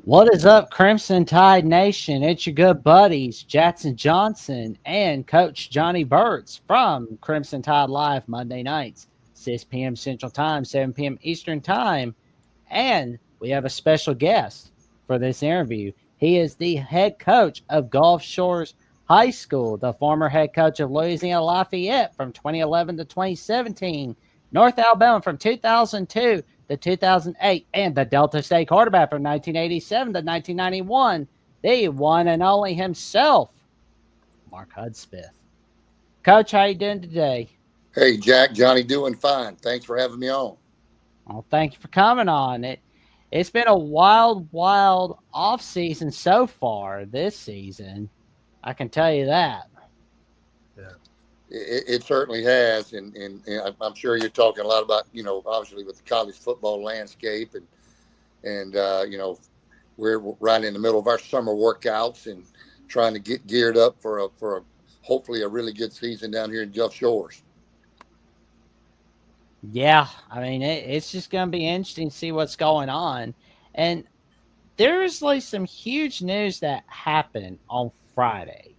What is up, Crimson Tide Nation? It's your good buddies, Jackson Johnson and Coach Johnny Burtz from Crimson Tide Live Monday nights, 6 p.m. Central Time, 7 p.m. Eastern Time. And we have a special guest for this interview. He is the head coach of Gulf Shores High School, the former head coach of Louisiana Lafayette from 2011 to 2017, North Alabama from 2002 to 2008, and the Delta State quarterback from 1987 to 1991, the one and only himself, Mark Hudspeth. Coach, how you doing today? Hey, Jack, Johnny, doing fine. Thanks for having me on. Well, thank you for coming on. It's been a wild off season so far this season. I can tell you that. Yeah. It certainly has, and I'm sure you're talking a lot about, obviously with the college football landscape, and we're right in the middle of our summer workouts and trying to get geared up for a hopefully a really good season down here in Gulf Shores. Yeah, I mean it's just going to be interesting to see what's going on, and there's like some huge news that happened on Friday.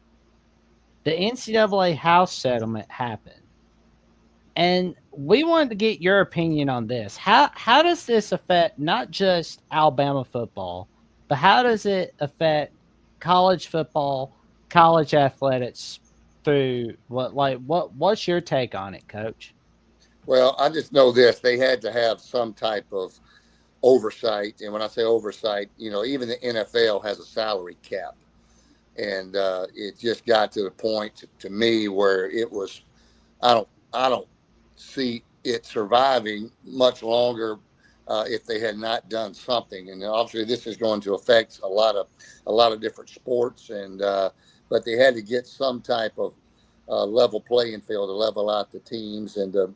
The NCAA house settlement happened. And we wanted to get your opinion on this. How does this affect not just Alabama football, but how does it affect college football, college athletics through what's your take on it, coach? Well, I just know this: they had to have some type of oversight, and when I say oversight, even the NFL has a salary cap, and it just got to the point to me where it was I don't see it surviving much longer if they had not done something. And obviously, this is going to affect a lot of different sports, and but they had to get some type of level playing field to level out the teams and the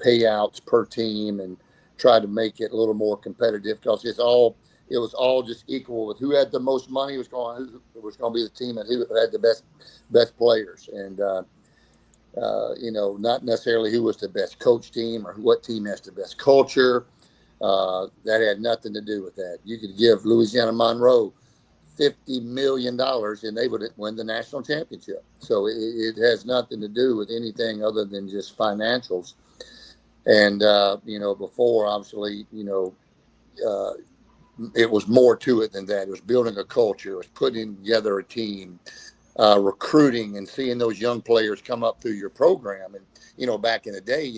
payouts per team and try to make it a little more competitive because it was all just equal with who had the most money was going to be the team and who had the best players and not necessarily who was the best coach team or what team has the best culture. That had nothing to do with that. You could give Louisiana Monroe $50 million and they would win the national championship. So it has nothing to do with anything other than just financials. And before obviously, uh, it was more to it than that. It was building a culture. It was putting together a team, recruiting and seeing those young players come up through your program. And, back in the day,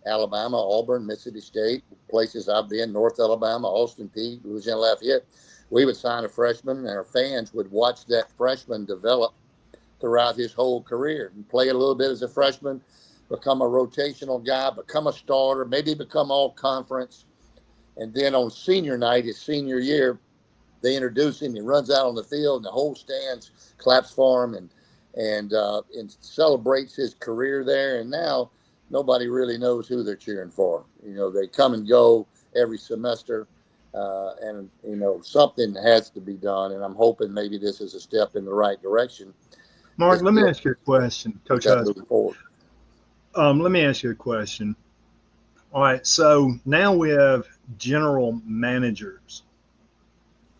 Alabama, Auburn, Mississippi State, places I've been, North Alabama, Austin Peay, Louisiana Lafayette, we would sign a freshman and our fans would watch that freshman develop throughout his whole career and play a little bit as a freshman, become a rotational guy, become a starter, maybe become all conference. And then on senior night, his senior year, they introduce him. He runs out on the field, and the whole stands claps for him and celebrates his career there. And now nobody really knows who they're cheering for. They come and go every semester, and something has to be done. And I'm hoping maybe this is a step in the right direction. Mark, let me ask you a question, Get Coach that Hudson. moving forward. Let me ask you a question. All right, so now we have general managers.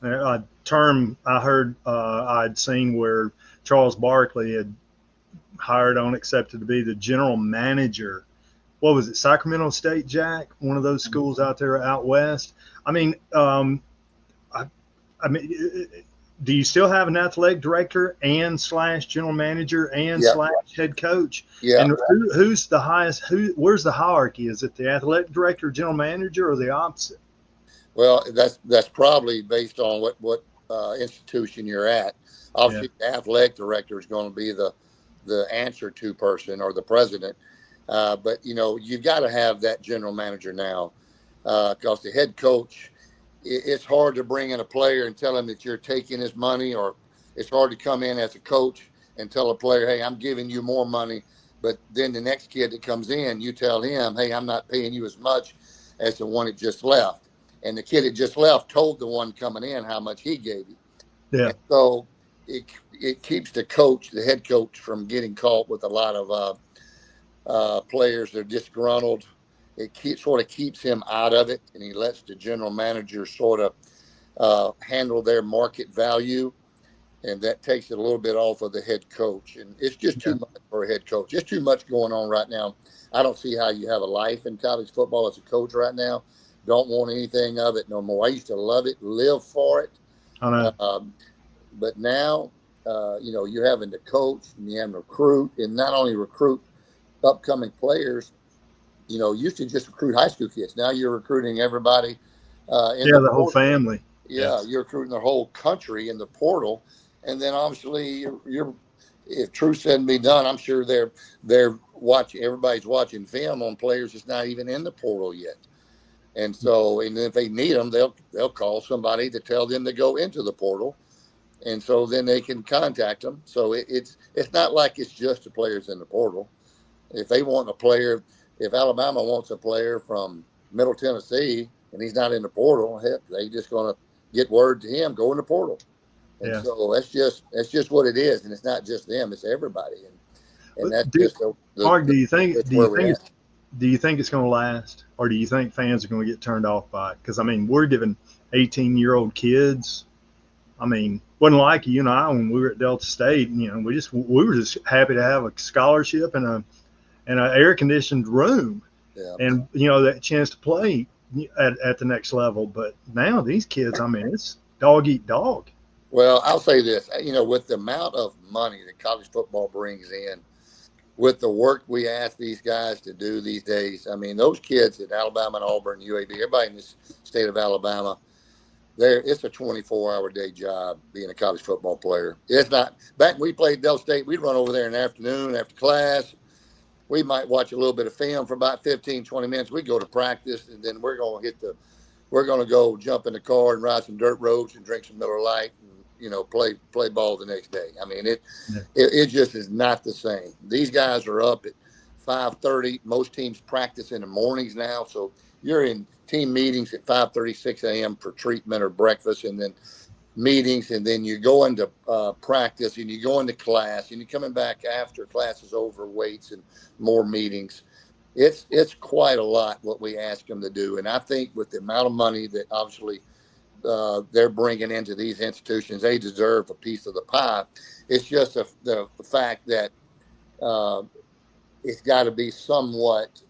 A term I heard I'd seen where Charles Barkley had hired on, accepted to be the general manager. What was it, Sacramento State, Jack? One of those schools out there out west. I mean, I mean, do you still have an athletic director and / general manager and Yeah. / head coach? Yeah. And who's the highest? Where's the hierarchy? Is it the athletic director, general manager, or the opposite? Well, that's probably based on what institution you're at. Obviously, Yeah. the athletic director is going to be the answer to person or the president. But you've got to have that general manager now because the head coach. It's hard to bring in a player and tell him that you're taking his money, or it's hard to come in as a coach and tell a player, "Hey, I'm giving you more money." But then the next kid that comes in, you tell him, "Hey, I'm not paying you as much as the one that just left." And the kid that just left told the one coming in how much he gave you. Yeah. And so it keeps the head coach, from getting caught with a lot of players that are disgruntled. It sort of keeps him out of it, and he lets the general manager sort of handle their market value, and that takes it a little bit off of the head coach. And it's just too much for a head coach. Just too much going on right now. I don't see how you have a life in college football as a coach right now. Don't want anything of it no more. I used to love it, live for it. I know. But now, you're having to coach and you have to recruit, and not only recruit upcoming players. Used to just recruit high school kids. Now you're recruiting everybody in the The whole portal. family. Yeah, you're recruiting the whole country in the portal, and then obviously you're if truth said and be done, I'm sure they're watching. Everybody's watching film on players that's not even in the portal yet. And so, and if they need them, they'll call somebody to tell them to go into the portal, and so then they can contact them. So it's not like it's just the players in the portal. If they want a player, if Alabama wants a player from Middle Tennessee and he's not in the portal, heck, they just going to get word to him, go in the portal. And so that's just what it is, and it's not just them; it's everybody. And that's just Mark. Do you think it's it's going to last, or do you think fans are going to get turned off by it? Because I mean, we're giving 18-year-old kids. I mean, wasn't like you and I when we were at Delta State. We were just happy to have a scholarship and an air conditioned room, and that chance to play at the next level. But now these kids, I mean, it's dog eat dog. Well, I'll say this, with the amount of money that college football brings in, with the work we ask these guys to do these days, I mean, those kids at Alabama and Auburn, UAB, everybody in this state of Alabama, it's a 24-hour day job being a college football player. It's not. Back when we played Delta State, we'd run over there in the afternoon after class. We might watch a little bit of film for about 15, 20 minutes. We go to practice, and then we're going to go jump in the car and ride some dirt roads and drink some Miller Lite and, play ball the next day. I mean, it just is not the same. These guys are up at 5:30. Most teams practice in the mornings now. So you're in team meetings at 5:30, 6 a.m. for treatment or breakfast, and then meetings, and then you go into practice, and you go into class, and you're coming back after class is over, weights and more meetings. It's quite a lot what we ask them to do, and I think with the amount of money that obviously they're bringing into these institutions, they deserve a piece of the pie. It's just the fact that it's got to be somewhat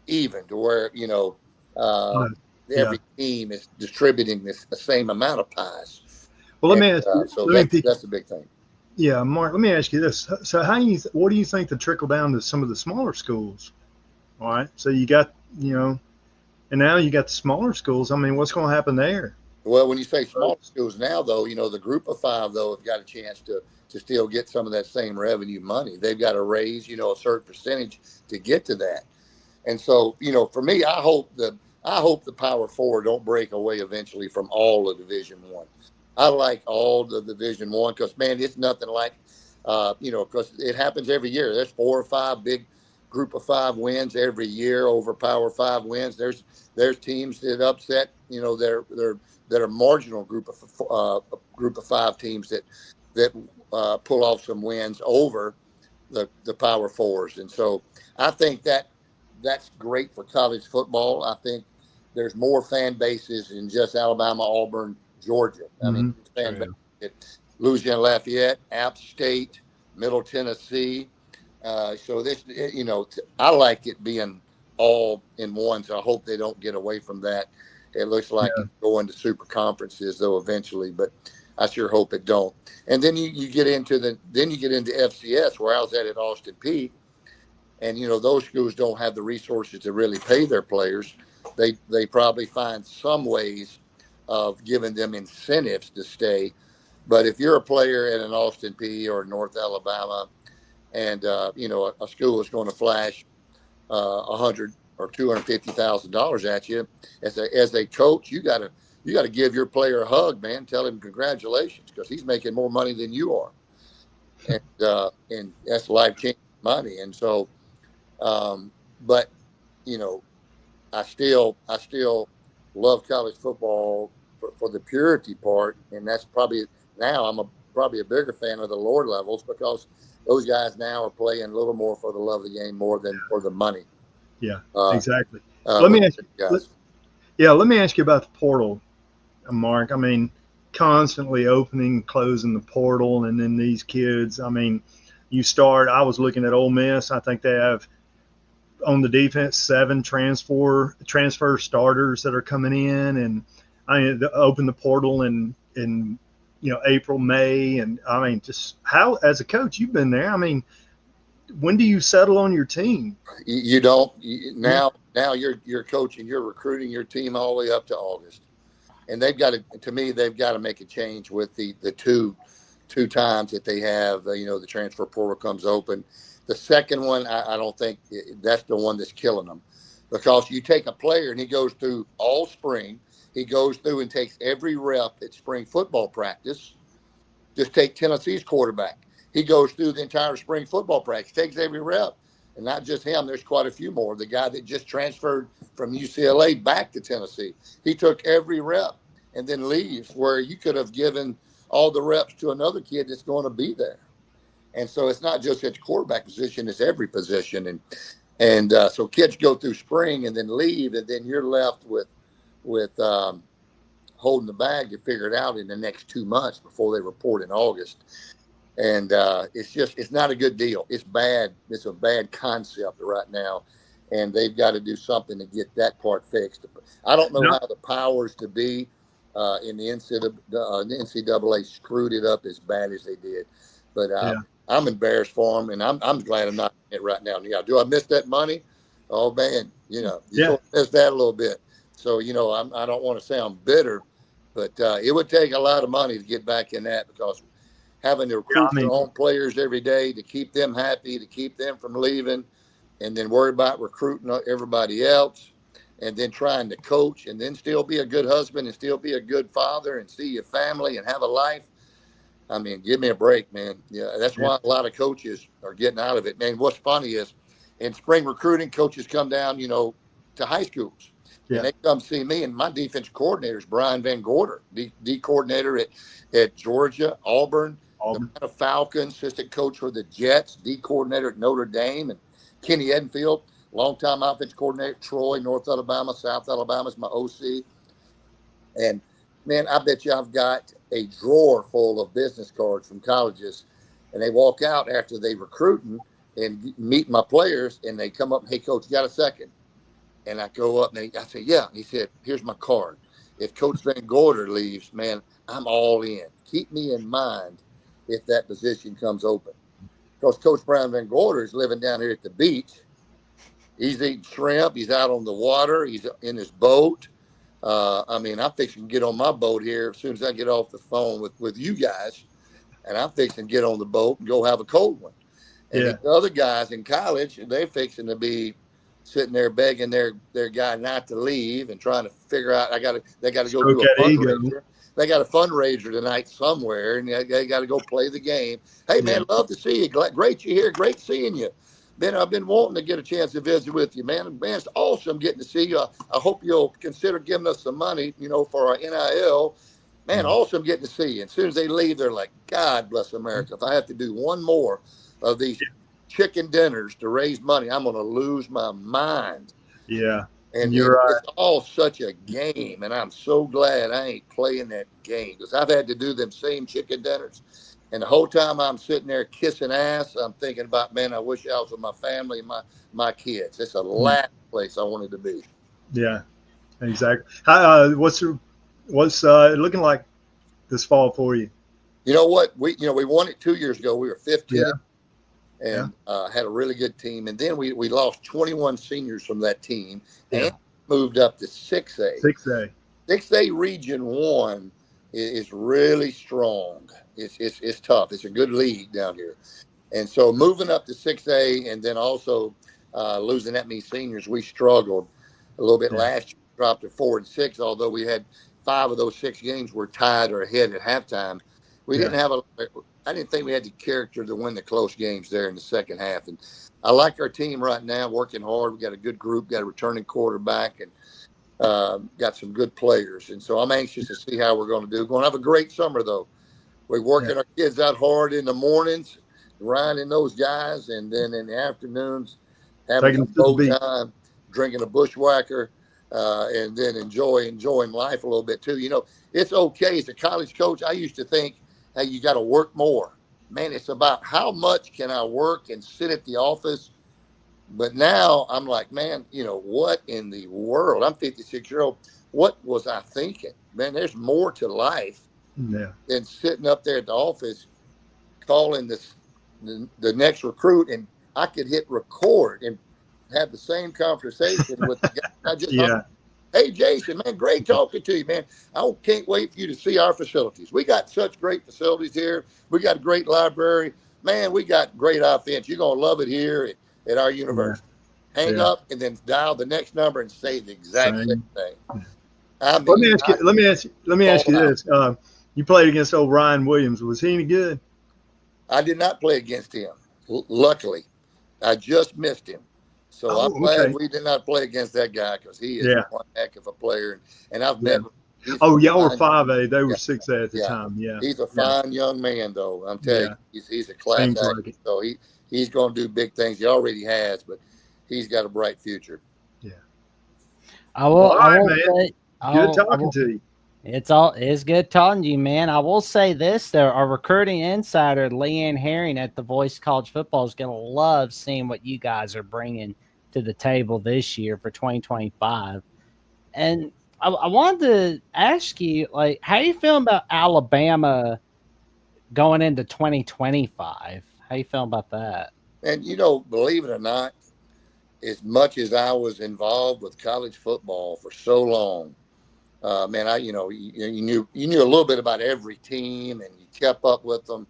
even to where every team is distributing the same amount of pies. Well, let me ask you. So that's a big thing. Yeah, Mark. Let me ask you this. So, what do you think the trickle down to some of the smaller schools? All right. So you got and now you got the smaller schools. I mean, what's going to happen there? Well, when you say smaller schools now, though, the group of five, though, have got a chance to still get some of that same revenue money. They've got to raise, a certain percentage to get to that. And so, for me, I hope the Power Four don't break away eventually from all of Division One. I like all the Division One because, man, it's nothing like, because it happens every year. There's 4 or 5 big group of 5 wins every year over Power 5 wins. There's teams that upset, that are marginal group of 5 teams that pull off some wins over the Power Fours. And so I think that's great for college football. I think there's more fan bases in just Alabama, Auburn, Georgia. I mean, fan bases at Louisiana Lafayette, App State, Middle Tennessee. So this, I like it being all in one. So I hope they don't get away from that. It looks like it's going to super conferences though eventually, but I sure hope it don't. And then you get into FCS where I was at Austin Peay. And, those schools don't have the resources to really pay their players. They probably find some ways of giving them incentives to stay. But if you're a player at an Austin Peay or North Alabama and, a school is going to flash $100,000 or $250,000 at you as a coach, you got to give your player a hug, man. Tell him congratulations because he's making more money than you are. And that's life-changing money. And so, but I still love college football for the purity part, and that's probably now I'm probably a bigger fan of the lower levels because those guys now are playing a little more for the love of the game more than for the money. Yeah, exactly. Let me ask you about the portal. Mark. I mean, constantly opening and closing the portal, and then these kids. I mean, I was looking at Ole Miss. I think they have on the defense 7 transfer starters that are coming in, and I mean, open the portal in April, May, and I mean, just how as a coach you've been there. I mean, when do you settle on your team? You don't now you're coaching, you're recruiting your team all the way up to August, and they've got to me they've got to make a change with the two times that they have. The transfer portal comes open. The second one, I don't think that's the one that's killing them, because you take a player and he goes through all spring, he goes through and takes every rep at spring football practice. Just take Tennessee's quarterback. He goes through the entire spring football practice, takes every rep. And not just him, there's quite a few more. The guy that just transferred from UCLA back to Tennessee, he took every rep and then leaves, where you could have given all the reps to another kid that's going to be there. And so it's not just at the quarterback position, it's every position. And so kids go through spring and then leave, and then you're left with holding the bag to figure it out in the next 2 months before they report in August. And it's not a good deal. It's bad. It's a bad concept right now, and they've got to do something to get that part fixed. I don't know how the powers to be in the NCAA screwed it up as bad as they did, but I'm embarrassed for them, and I'm glad I'm not in it right now. Yeah, do I miss that money? Oh man, you sort of miss that a little bit. So I don't want to sound bitter, but it would take a lot of money to get back in that, because having to recruit your own players every day to keep them happy, to keep them from leaving, and then worry about recruiting everybody else, and then trying to coach, and then still be a good husband and still be a good father and see your family and have a life. I mean, give me a break, man. Yeah, that's why a lot of coaches are getting out of it. Man, what's funny is in spring recruiting, coaches come down, to high schools. And they come see me, and my defense coordinator is Brian Van Gorder, D coordinator at Georgia, Auburn, the Atlanta Falcons, assistant coach for the Jets, D coordinator at Notre Dame, and Kenny Edenfield, longtime offense coordinator at Troy, North Alabama, South Alabama is my OC. And man, I bet you I've got a drawer full of business cards from colleges, and they walk out after they recruiting and meet my players, and they come up and, hey, coach, you got a second? And I go up and I say, yeah. He said, here's my card. If Coach Van Gorder leaves, man, I'm all in. Keep me in mind if that position comes open. Because Coach Brian Van Gorder is living down here at the beach. He's eating shrimp. He's out on the water. He's in his boat. I mean, I'm fixing to get on my boat here as soon as I get off the phone with you guys. And I'm fixing to get on the boat and go have a cold one. And these other guys in college, they're fixing to be sitting there begging their guy not to leave and trying to figure out, they got to go do a fundraiser. They got a fundraiser tonight somewhere, and they got to go play the game. Hey, man, love to see you. Great you're here. Great seeing you. Ben, I've been wanting to get a chance to visit with you, man. Man, it's awesome getting to see you. I hope you'll consider giving us some money, for our NIL. Man, awesome getting to see you. And as soon as they leave, they're like, God bless America. If I have to do one more of these chicken dinners to raise money, I'm going to lose my mind. Yeah. And it's all such a game, and I'm so glad I ain't playing that game, because I've had to do them same chicken dinners. And the whole time I'm sitting there kissing ass, I'm thinking about, man, I wish I was with my family and my kids. It's the last place I wanted to be. Yeah, exactly. What's it looking like this fall for you? You know what? We won it 2 years ago. We were 15 and had a really good team. And then we lost 21 seniors from that team and moved up to 6A. 6A. 6A Region 1 is really strong. It's tough. It's a good league down here. And so moving up to 6A and then also losing that many seniors, we struggled a little bit last year. Dropped to 4 and 6, although we had 5 of those 6 games were tied or ahead at halftime. We didn't have I didn't think we had the character to win the close games there in the second half. And I like our team right now, working hard. We got a good group, got a returning quarterback, and got some good players. And so I'm anxious to see how we're going to do. We're going to have a great summer, though. We're working our kids out hard in the mornings, grinding those guys, and then in the afternoons, having some boat time, drinking a bushwhacker, and then enjoying life a little bit too. It's okay as a college coach. I used to think, hey, you got to work more. Man, it's about how much can I work and sit at the office. But now I'm like, man, what in the world? I'm 56-year-old. What was I thinking? Man, there's more to life Yeah. than sitting up there at the office calling the next recruit, and I could hit record and have the same conversation with the guy I just hung. Yeah. Hey, Jason, man, great talking to you, man. I can't wait for you to see our facilities. We got such great facilities here. We got a great library. Man, we got great offense. You're going to love it here at our Yeah. university. Hang Yeah. up and then dial the next number and say the exact same Same. thing. I Let me mean, ask you. Let me ask fall you out. this. You played against old Ryan Williams. Was he any good? I did not play against him. Luckily, I just missed him. So I'm Oh, glad okay. we did not play against that guy because he is Yeah. one heck of a player. And I've Yeah. met him. He's Oh, y'all were fine. 5A. They were Yeah, 6A at the yeah. time. Yeah. He's a Yeah. fine young man, though. I'm telling Yeah. you, he's a class Seems act. like it. So he's going to do big things. He already has, but he's got a bright future. Yeah. I All will. I right, will man. say. Good I talking will. to you. It's good talking to you, man. I will say this though: our recruiting insider, Leanne Herring at the Voice College Football, is going to love seeing what you guys are bringing to the table this year for 2025. And I wanted to ask you, like, how you feeling about Alabama going into 2025? How you feeling about that? And, believe it or not, as much as I was involved with college football for so long, man, you knew a little bit about every team and you kept up with them.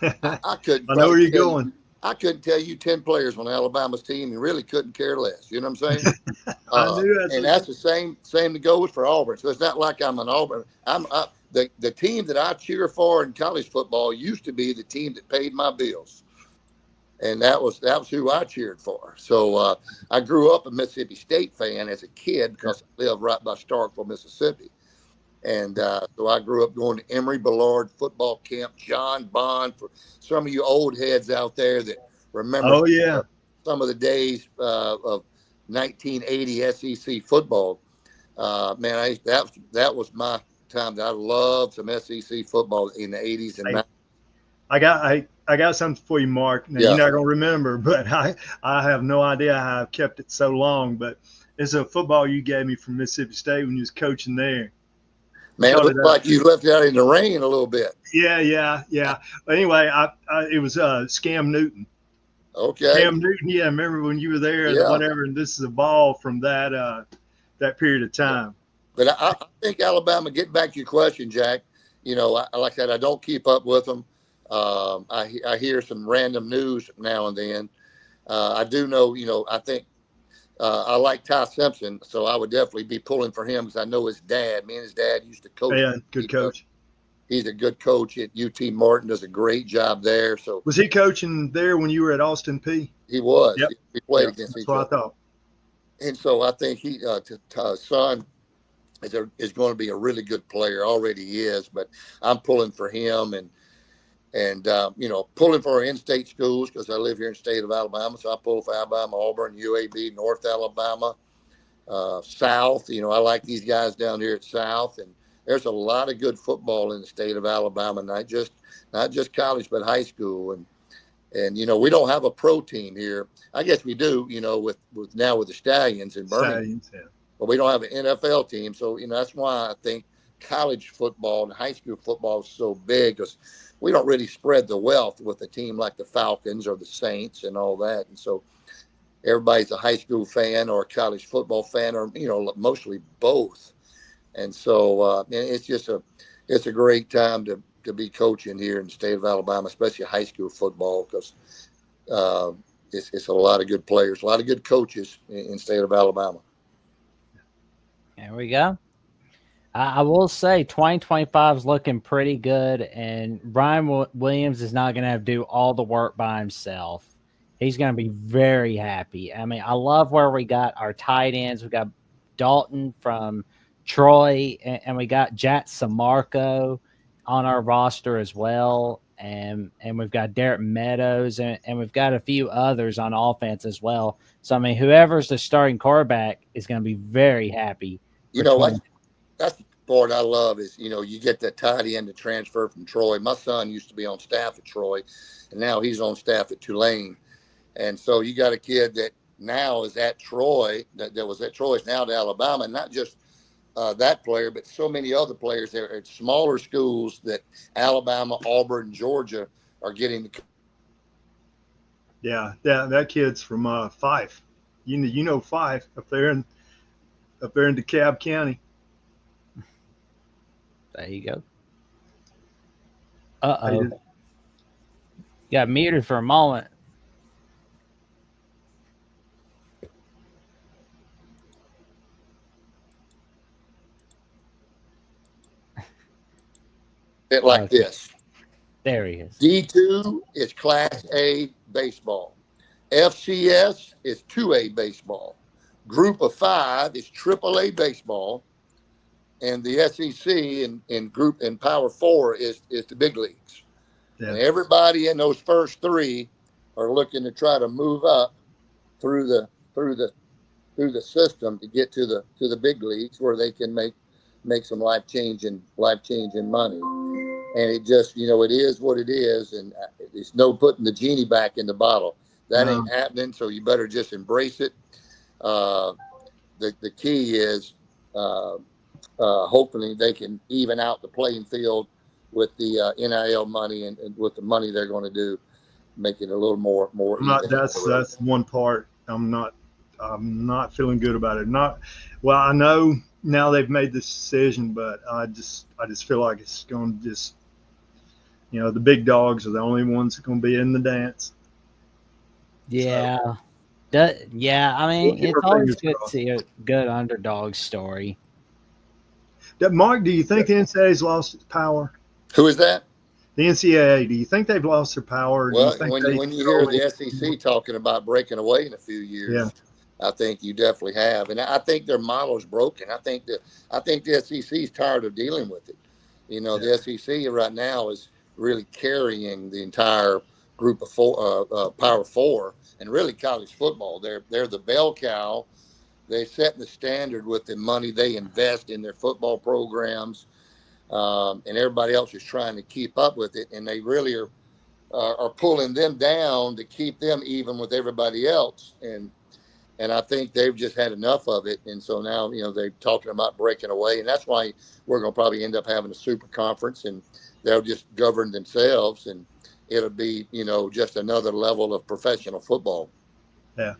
I couldn't I know probably where you're tell you. going. I couldn't tell you 10 players on Alabama's team and really couldn't care less. You know what I'm saying? I knew that's And what that's the same to go with for Auburn. So it's not like I'm an Auburn. The team that I cheer for in college football used to be the team that paid my bills, and that was who I cheered for. So I grew up a Mississippi State fan as a kid because I lived right by Starkville, Mississippi. And so I grew up going to Emory Ballard football camp, John Bond, for some of you old heads out there that remember Oh, yeah. some of the days of 1980 SEC football. Man, that was my time. That I loved some SEC football in the 80s and Hey, 90s. I got something for you, Mark. Now you're Yeah, not gonna remember, but I have no idea how I've kept it so long. But it's a football you gave me from Mississippi State when you was coaching there. You man, it called it looked like you left it out in the rain a little bit. Yeah. But anyway, it was Scam Newton. Okay, Cam Newton, yeah, I remember when you were there and yeah. whatever, and this is a ball from that period of time. But I think Alabama, getting back to your question, Jack, like I said, I don't keep up with them. I hear some random news now and then. I do know, I think I like Ty Simpson, so I would definitely be pulling for him because I know his dad. Me and his dad used to coach. Yeah, good coach. He's a good coach at UT Martin, does a great job there. So Was he coaching there when you were at Austin P? he was. Yep. We played Yep. against That's each what I other. thought. And so I think his son is going to be a really good player. Already is, but I'm pulling for him and pulling for our in-state schools because I live here in the state of Alabama. So I pull for Alabama, Auburn, UAB, North Alabama, South. I like these guys down here at South, and there's a lot of good football in the state of Alabama, not just college, but high school. And we don't have a pro team here. I guess we do, with the Stallions in Birmingham, Stallions, yeah. but we don't have an NFL team. So that's why I think college football and high school football is so big because we don't really spread the wealth with a team like the Falcons or the Saints and all that. And so everybody's a high school fan or a college football fan or mostly both. And so it's a great time to be coaching here in the state of Alabama, especially high school football, because uh, it's a lot of good players, a lot of good coaches in the state of Alabama. There we go. I will say 2025 is looking pretty good, and Ryan Williams is not going to have to do all the work by himself. He's going to be very happy. I mean, I love where we got our tight ends. We got Dalton from Troy, and we got Jack Samarco on our roster as well. and we've got Derek Meadows, and we've got a few others on offense as well. So I mean, whoever's the starting quarterback is going to be very happy. You know what? That's the part I love is, you get that tight end to transfer from Troy. My son used to be on staff at Troy, and now he's on staff at Tulane. And so you got a kid that now is at Troy, that was at Troy, is now to Alabama, and not just that player, but so many other players there at smaller schools that Alabama, Auburn, Georgia are getting. Yeah, that kid's from Fife. You know Fife up there in DeKalb County. There you go. Uh-oh. Got muted for a moment. It like this. There he is. D2 is Class A baseball. FCS is 2A baseball. Group of 5 is AAA baseball. And the SEC in Power 4 is the big leagues. Yeah. And everybody in those first 3 are looking to try to move up through the system to get to the big leagues where they can make some life changing money. And it just, it is what it is, and it's no putting the genie back in the bottle. That ain't happening, so you better just embrace it. The key is hopefully they can even out the playing field with the NIL money and with the money they're going to do, make it a little more even. That's one part I'm not feeling good about it. I know now they've made this decision, but I just feel like it's going to just, the big dogs are the only ones that are going to be in the dance. Yeah. So, I mean, it's always good to see a good underdog story. Mark, do you think the NCAA's lost its power? Who is that? The NCAA. Do you think they've lost their power? Well, when you hear the SEC talking about breaking away in a few years, I think you definitely have, and I think their model's broken. I think the SEC is tired of dealing with it. The SEC right now is really carrying the entire group of Power 4 and really college football. They're the bell cow. They're setting the standard with the money they invest in their football programs, and everybody else is trying to keep up with it, and they really are pulling them down to keep them even with everybody else. And I think they've just had enough of it. And so now, they're talking about breaking away. And that's why we're going to probably end up having a super conference, and they'll just govern themselves. And it'll be, just another level of professional football. Yeah.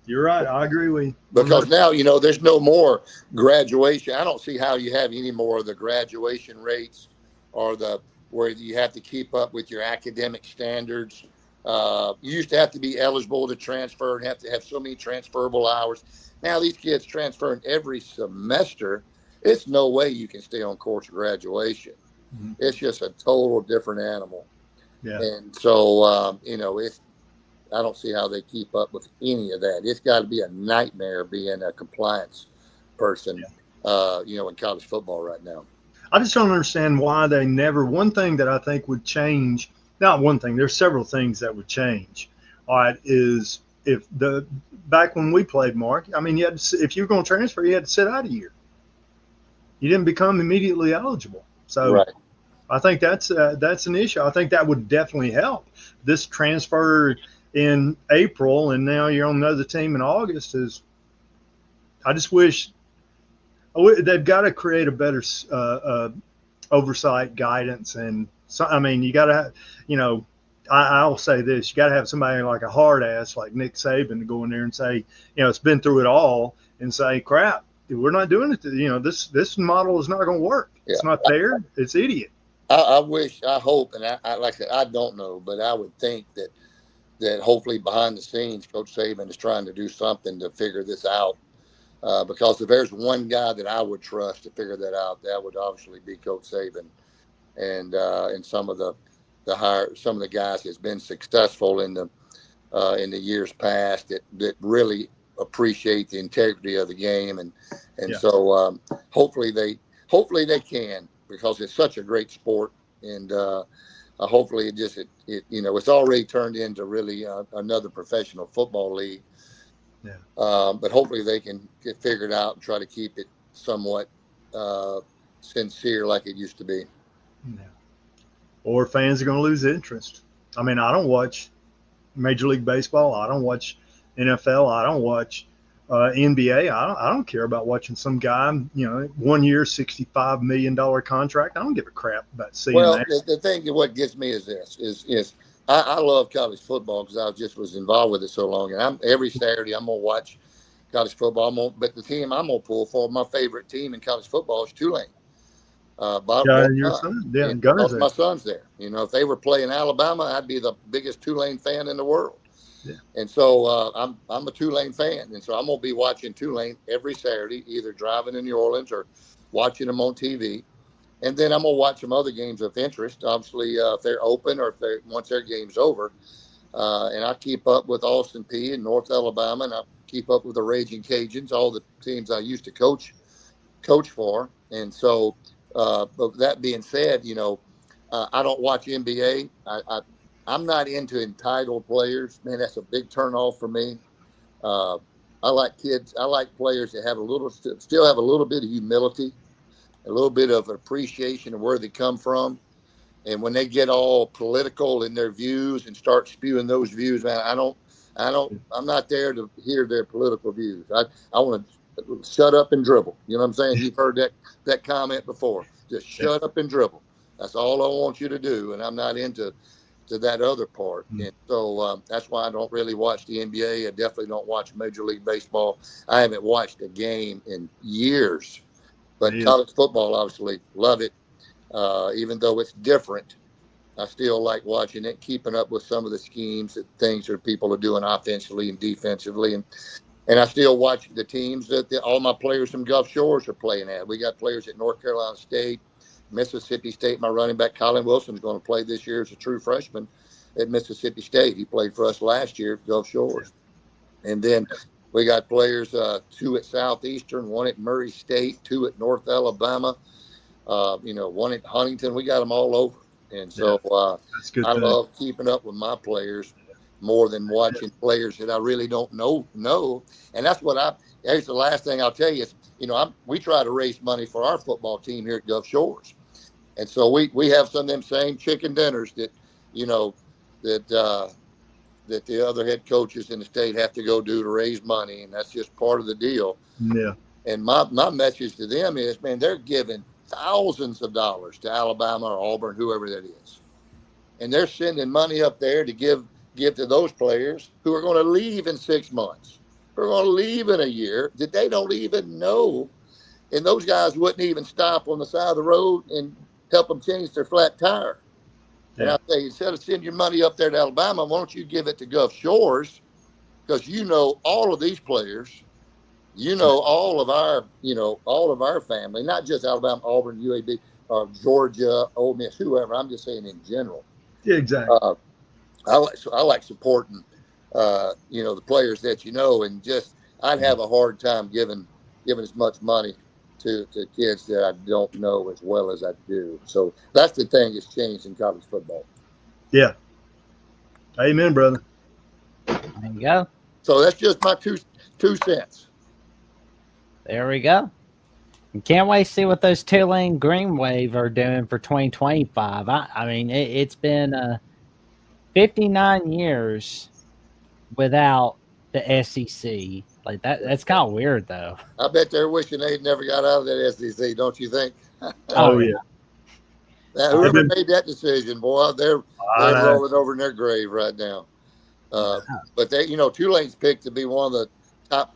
You're right. I agree with you. Because now, there's no more graduation. I don't see how you have any more of the graduation rates or where you have to keep up with your academic standards. You used to have to be eligible to transfer and have to have so many transferable hours. Now these kids transferring every semester. It's no way you can stay on course of graduation. Mm-hmm. It's just a total different animal. Yeah. And so, I don't see how they keep up with any of that. It's got to be a nightmare being a compliance person, in college football right now. I just don't understand why they never. One thing that I think would change. Not one thing. There's several things that would change. All right, is if back when we played, Mark. I mean, if you were going to transfer, you had to sit out a year. You didn't become immediately eligible. So right. I think that's an issue. I think that would definitely help. This transfer in April, and now you're on another team in August. I just wish they've got to create a better oversight, guidance, and. So, I mean, you got to, I'll say this, you got to have somebody like a hard ass like Nick Saban to go in there and say, it's been through it all, and say, crap, we're not doing it. This model is not going to work. Yeah. It's not fair. It's idiot. I hope, and I like I said, I don't know, but I would think that hopefully behind the scenes, Coach Saban is trying to do something to figure this out. Because if there's one guy that I would trust to figure that out, that would obviously be Coach Saban. And some of the guys that's been successful in the years past that really appreciate the integrity of the game, and so hopefully they can, because it's such a great sport, And hopefully it's already turned into really another professional football league. Yeah. But hopefully they can get figured out and try to keep it somewhat sincere like it used to be. Yeah. Or fans are going to lose interest. I mean, I don't watch Major League Baseball. I don't watch NFL. I don't watch NBA. I don't care about watching some guy, 1 year, $65 million contract. I don't give a crap about seeing Well, that. the thing that what gets me is this is I love college football because I just was involved with it so long, and every Saturday I'm gonna watch college football. But the team I'm gonna pull for, my favorite team in college football is Tulane. Bottom Your line. son, yeah, And Gunner's both there. my sons there. If they were playing Alabama, I'd be the biggest Tulane fan in the world. Yeah. And so I'm a Tulane fan, and so I'm gonna be watching Tulane every Saturday, either driving in New Orleans or watching them on TV. And then I'm gonna watch some other games of interest. Obviously, if they're open or if they once their game's over, and I keep up with Austin P and North Alabama, and I keep up with the Raging Cajuns, all the teams I used to coach for. And so, but that being said, I don't watch NBA. I'm not into entitled players. Man, that's a big turnoff for me. Uh, I like kids. I like players that have still have a little bit of humility, a little bit of appreciation of where they come from. And when they get all political in their views and start spewing those views, man, I'm not there to hear their political views. I want to shut up and dribble. You know what I'm saying? You've heard that comment before. Just shut up and dribble. That's all I want you to do. And I'm not into that other part. And so that's why I don't really watch the NBA. I definitely don't watch Major League Baseball. I haven't watched a game in years. But college football, obviously, love it. Even though it's different, I still like watching it, keeping up with some of the schemes and things that people are doing offensively and defensively. And I still watch the teams that all my players from Gulf Shores are playing at. We got players at North Carolina State, Mississippi State. My running back, Colin Wilson, is going to play this year as a true freshman at Mississippi State. He played for us last year at Gulf Shores. And then we got players, 2 at Southeastern, 1 at Murray State, 2 at North Alabama, 1 at Huntington. We got them all over. And so That's a good I thing. love keeping up with my players more than watching players that I really don't know. And that's here's the last thing I'll tell you is, we try to raise money for our football team here at Gulf Shores. And so we have some of them same chicken dinners that, that that the other head coaches in the state have to go do to raise money. And that's just part of the deal. Yeah. And my message to them is, man, they're giving thousands of dollars to Alabama or Auburn, whoever that is. And they're sending money up there to give to those players who are going to leave in 6 months, who are going to leave in a year, that they don't even know. And those guys wouldn't even stop on the side of the road and help them change their flat tire. And Yeah. I say, instead of sending your money up there to Alabama, why don't you give it to Gulf Shores? Because all of these players, all of our family, not just Alabama, Auburn, UAB, Georgia, Ole Miss, whoever. I'm just saying in general. Yeah, exactly. I like supporting, the players that and just I'd have a hard time giving as much money to kids that I don't know as well as I do. So that's the thing that's changed in college football. Yeah. Amen, brother. There you go. So that's just my two cents. There we go. Can't wait to see what those Tulane Green Wave are doing for 2025. I mean, it's been 59 years without the SEC. Like that's kind of weird, though. I bet they're wishing they'd never got out of that SEC, don't you think? Oh, yeah. Whoever made that decision, boy, they're rolling over in their grave right now. But Tulane's picked to be one of the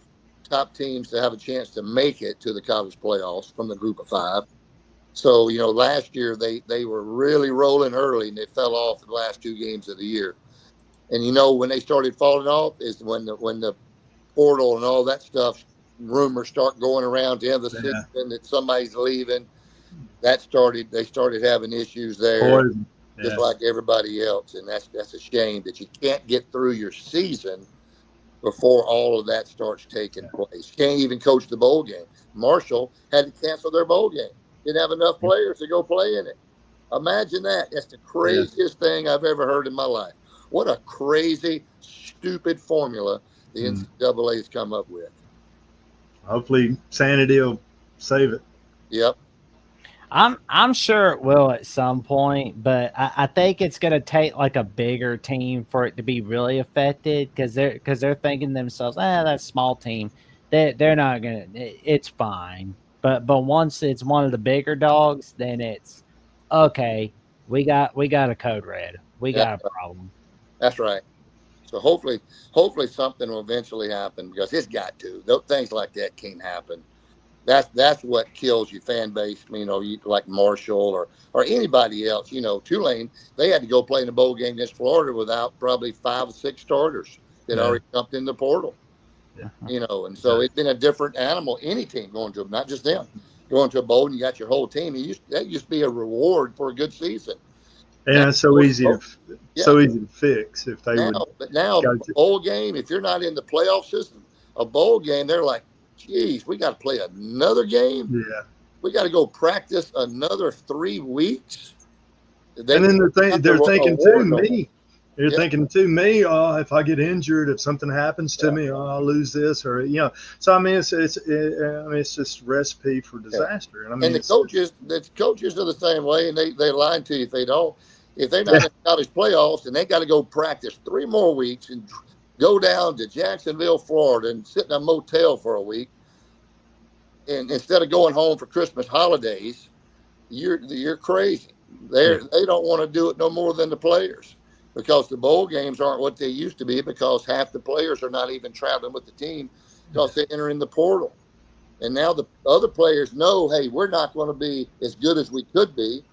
top teams to have a chance to make it to the college playoffs from the group of 5. So, last year they were really rolling early and they fell off the last 2 games of the year. And when they started falling off is when the portal and all that stuff, rumors start going around the end of the season that somebody's leaving. They started having issues there, just like everybody else. And that's a shame that you can't get through your season before all of that starts taking place. Can't even coach the bowl game. Marshall had to cancel their bowl game. Didn't have enough players to go play in it. Imagine that. That's the craziest thing I've ever heard in my life. What a crazy, stupid formula the NCAA has come up with. Hopefully, sanity will save it. Yep. I'm sure it will at some point, but I think it's going to take like a bigger team for it to be really affected because they're thinking to themselves, that small team, they're not gonna, it's fine. But once it's one of the bigger dogs, then it's okay. We got a code red. We got a problem. That's right. So hopefully something will eventually happen because it's got to. Things like that can't happen. That's what kills your fan base. You like Marshall or anybody else. Tulane, they had to go play in a bowl game against Florida without probably 5 or 6 starters that already jumped in the portal. Yeah. And so it's been a different animal. Any team going to, not just them, going to a bowl and you got your whole team. That used to be a reward for a good season. And now, it's so easy to fix if they would. But now a bowl game, if you're not in the playoff system, a bowl game, they're like, geez, we got to play another game. Yeah. We got to go practice another 3 weeks. And then they're thinking to me. They're thinking to me, if I get injured, if something happens to me, I'll lose this, or So I mean, it's just recipe for disaster. And I mean, the coaches are the same way, and they lie to you if they don't. If they're not in college playoffs, and they got to go practice 3 more weeks and go down to Jacksonville, Florida, and sit in a motel for a week, and instead of going home for Christmas holidays, you're crazy. They don't want to do it no more than the players, because the bowl games aren't what they used to be, because half the players are not even traveling with the team because they enter in the portal. And now the other players know, hey, we're not going to be as good as we could be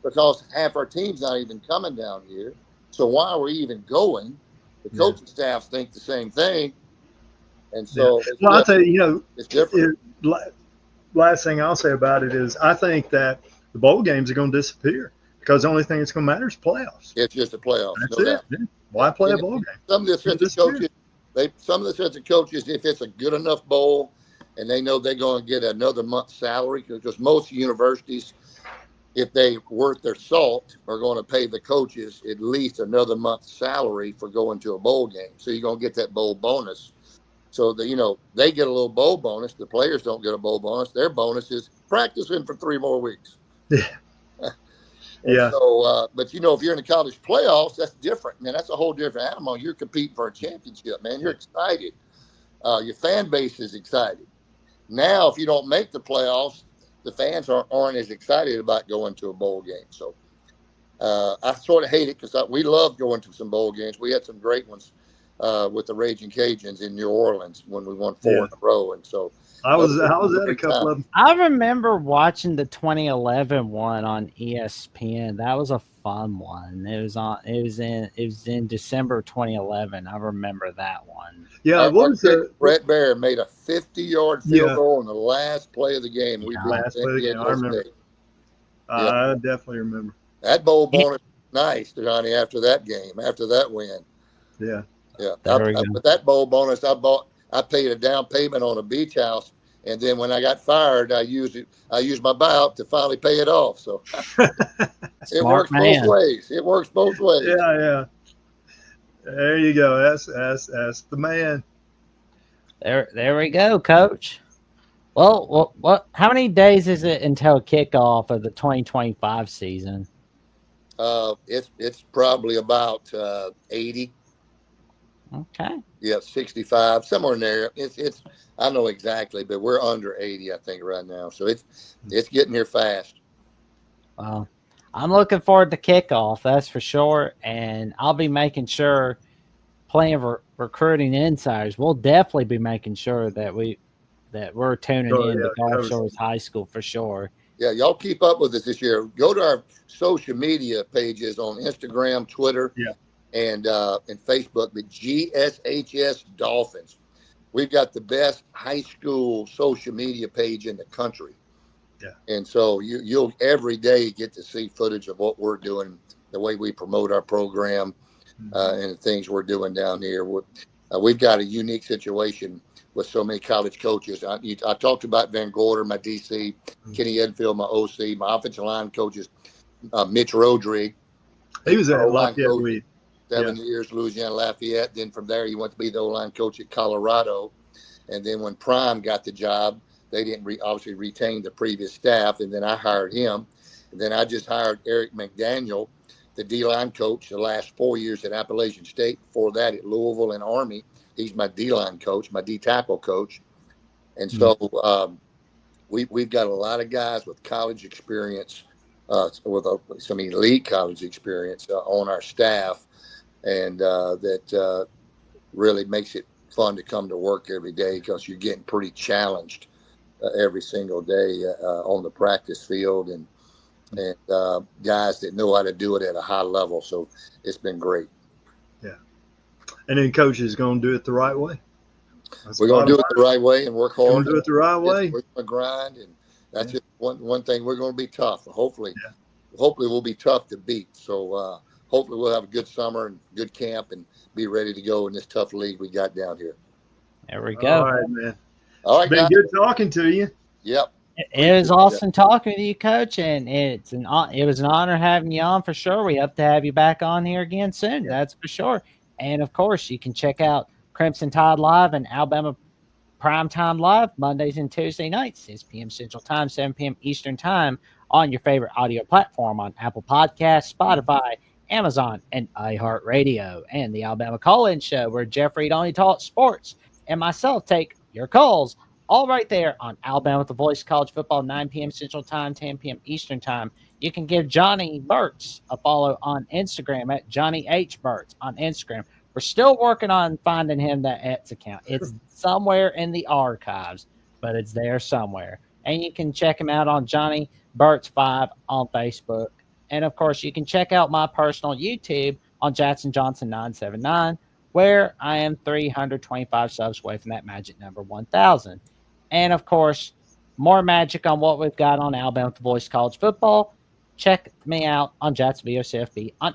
because half our team's not even coming down here. So why are we even going? The coaching staffs think the same thing. And so, I'll tell you, it's different. Last thing I'll say about it is I think that the bowl games are going to disappear because the only thing that's going to matter is playoffs. It's just a playoffs. That's it. Yeah. Why play a bowl game? Some of the assistant coaches, if it's a good enough bowl and they know they're going to get another month's salary, because most universities, if they worth their salt, are going to pay the coaches at least another month's salary for going to a bowl game. So you're going to get that bowl bonus. So they get a little bowl bonus. The players don't get a bowl bonus. Their bonus is practicing for 3 more weeks. Yeah. So, but if you're in the college playoffs, that's different, man. That's a whole different animal. You're competing for a championship, man. You're excited. Your fan base is excited. Now, if you don't make the playoffs, the fans aren't as excited about going to a bowl game. So I sort of hate it because we love going to some bowl games. We had some great ones with the Raging Cajuns in New Orleans when we won 4 in a row. And so I was at a couple of them. I remember watching the 2011 one on ESPN. That was a fun one. It was in December 2011. I remember that one. Yeah, Brett Baer made a 50-yard field goal in the last play of the game. We last play of the game. I remember. I definitely remember. That bowl bonus was nice, Johnny, after that game, after that win. Yeah. Yeah. With that bowl bonus, I paid a down payment on a beach house, and then when I got fired, I used my buyout to finally pay it off. So it works both ways. It works both ways. Yeah. There you go. That's the man. There we go, Coach. Well, what? How many days is it until kickoff of the 2025 season? It's probably about 80. Okay. Yeah, 65, somewhere in there. It's I know exactly, but we're under 80, I think, right now. So it's getting here fast. Well, I'm looking forward to kickoff, that's for sure, and I'll be making sure, playing recruiting insiders, we'll definitely be making sure that we're tuning in to Gulf Shores High School for sure. Yeah, y'all keep up with us this year. Go to our social media pages on Instagram, Twitter. And Facebook, the GSHS Dolphins. We've got the best high school social media page in the country. Yeah. And so you'll every day get to see footage of what we're doing, the way we promote our program, and the things we're doing down here. We've got a unique situation with so many college coaches. I talked about Van Gorder, my DC, Kenny Edfield, my OC, my offensive line coaches. Mitch Rodrigue. He was at O-line Lafayette. coach, 7 years, Louisiana Lafayette. Then from there, he went to be the O-line coach at Colorado. And then when Prime got the job, they didn't obviously retain the previous staff. And then I hired him. And then I just hired Eric McDaniel, the D-line coach, the last 4 years at Appalachian State. Before that, at Louisville and Army, he's my D-line coach, my D-tackle coach. And so we've got a lot of guys with college experience, with some elite college experience on our staff, and that really makes it fun to come to work every day because you're getting pretty challenged every single day on the practice field, and guys that know how to do it at a high level. So it's been great. Yeah. And then coach is going to do it the right way. We're going to do it the right way and work hard. We're going to do it the right way. We're going to grind, and that's just one thing. We're going to be tough. Hopefully we'll be tough to beat. So hopefully we'll have a good summer and good camp and be ready to go in this tough league we got down here. There we go. All right, man. All right, it's been guys. good talking to you. Yep. It was awesome talking to you, Coach, and it was an honor having you on for sure. We hope to have you back on here again soon. That's for sure. And of course, you can check out Crimson Tide Live and Alabama Primetime Live Mondays and Tuesday nights, 6 p.m. Central Time, 7 p.m. Eastern Time on your favorite audio platform on Apple Podcasts, Spotify, Amazon, and iHeartRadio. And the Alabama Call-In Show, where Jeff Reed only talks sports and myself take your calls, all right there on Alabama with the Voice College Football, 9 p.m. Central Time, 10 p.m. Eastern Time. You can give Johnny Burtz a follow on Instagram at Johnny H. Burtz on Instagram. We're still working on finding him that X account. It's somewhere in the archives, but it's there somewhere. And you can check him out on Johnny Burtz 5 on Facebook. And, of course, you can check out my personal YouTube on Jackson Johnson 979, where I am 325 subs away from that magic number 1,000. And, of course, more magic on what we've got on Alabama with the Voice College Football. Check me out on Jacksonville CFB on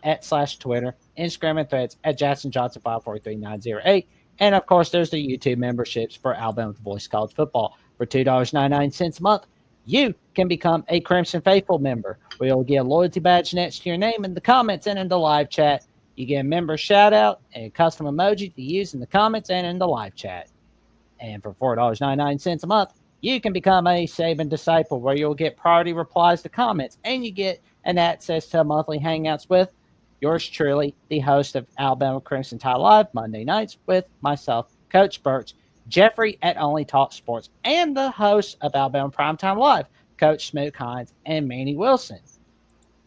@Twitter, Instagram, and Threads at Jackson Johnson 543908. And of course, there's the YouTube memberships for Alabama with the Voice College Football. For $2.99 a month, you can become a Crimson Faithful member. We'll get a loyalty badge next to your name in the comments and in the live chat. You get a member shout out and a custom emoji to use in the comments and in the live chat. And for $4.99 a month, you can become a Saban Disciple, where you'll get priority replies to comments, and you get an access to monthly hangouts with yours truly, the host of Alabama Crimson Tide Live Monday nights with myself, Coach Burtz, Jeffrey at Only Talk Sports, and the host of Alabama Primetime Live, Coach Smoot Hines and Manny Wilson.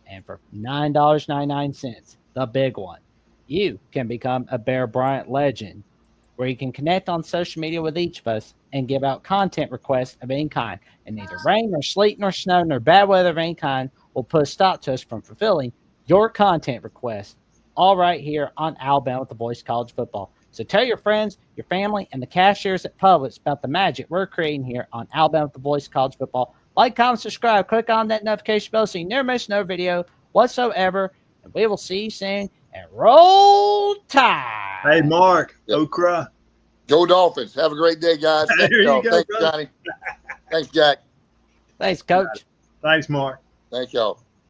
And for $9.99, the big one, you can become a Bear Bryant legend, where you can connect on social media with each of us and give out content requests of any kind. And neither rain, nor sleet, nor snow, nor bad weather of any kind will put a stop to us from fulfilling your content request, all right here on Alabama with the Voice College Football. So tell your friends, your family, and the cashiers at Publix about the magic we're creating here on Alabama with the Voice College Football. Like, comment, subscribe, click on that notification bell so you never miss no video whatsoever. And we will see you soon. And roll Tide. Hey, Mark, Okra. Go Dolphins. Have a great day, guys. There you go, Thanks, brother. Johnny. Thanks, Jack. Thanks, Coach. Thanks, Mark. Thank y'all.